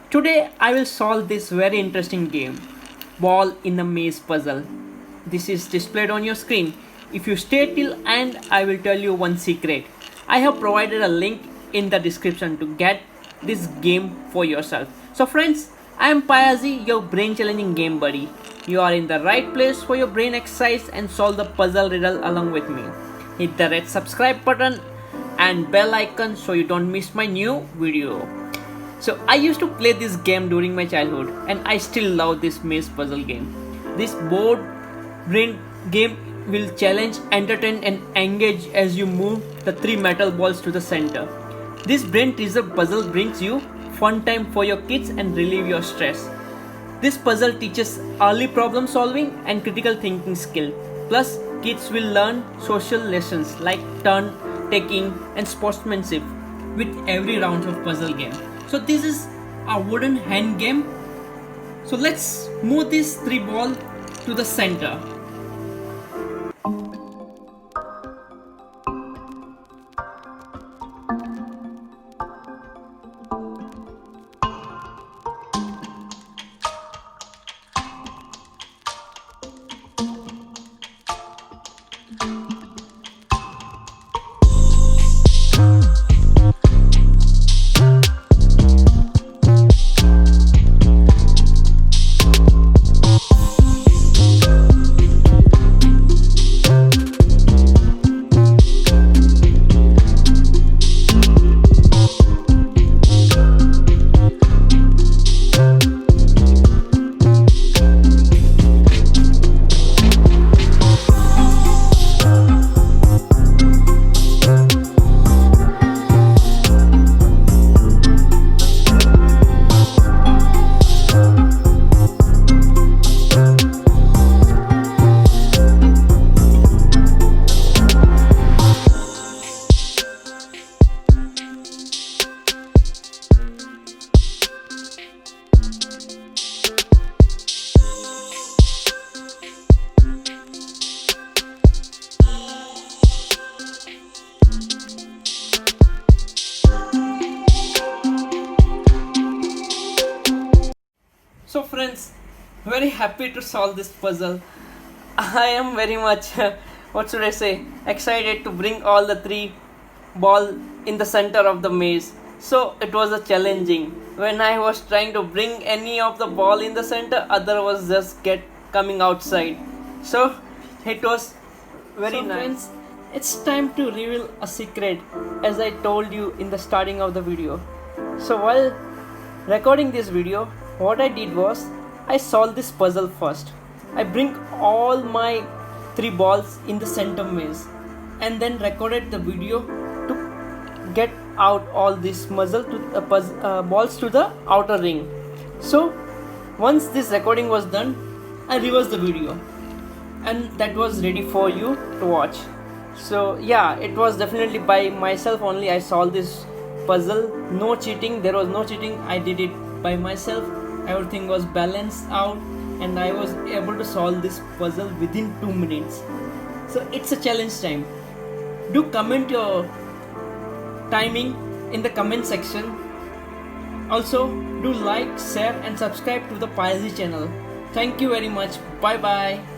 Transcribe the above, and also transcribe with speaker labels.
Speaker 1: Today I will solve this very interesting game, Ball in a Maze puzzle. This is displayed on your screen. If you stay till end, I will tell you one secret. I have provided a link in the description to get this game for yourself. So friends, I am Payazee, your brain challenging game buddy. You are in the right place for your brain exercise and solve the puzzle riddle along with me. Hit the red subscribe button and bell icon so you don't miss my new video. So I used to play this game during my childhood and I still love this maze puzzle game. This board brain game will challenge, entertain and engage as you move the three metal balls to the center. This brain teaser puzzle brings you fun time for your kids and relieve your stress. This puzzle teaches early problem solving and critical thinking skill. Plus kids will learn social lessons like turn taking and sportsmanship with every round of puzzle game. So this is a wooden hand game. So let's move this three ball to the center. So friends, very happy to solve this puzzle. I am very much, what should I say, excited to bring all the three ball in the center of the maze. So it was a challenging. When I was trying to bring any of the ball in the center, other was just get coming outside. So it was very nice. Friends, it's time to reveal a secret as I told you in the starting of the video. So while recording this video, what I did was I solved this puzzle first. I bring all my three balls in the center maze and then recorded the video to get out all these muzzle to balls to the outer ring. So once this recording was done, I reversed the video and that was ready for you to watch. So yeah, it was definitely by myself only I solved this puzzle. No cheating, there was no cheating. I did it by myself. Everything was balanced out and I was able to solve this puzzle within 2 minutes. So it's a challenge time. Do comment your timing in the comment section. Also do like, share and subscribe to the Payazee channel. Thank you very much. Bye bye.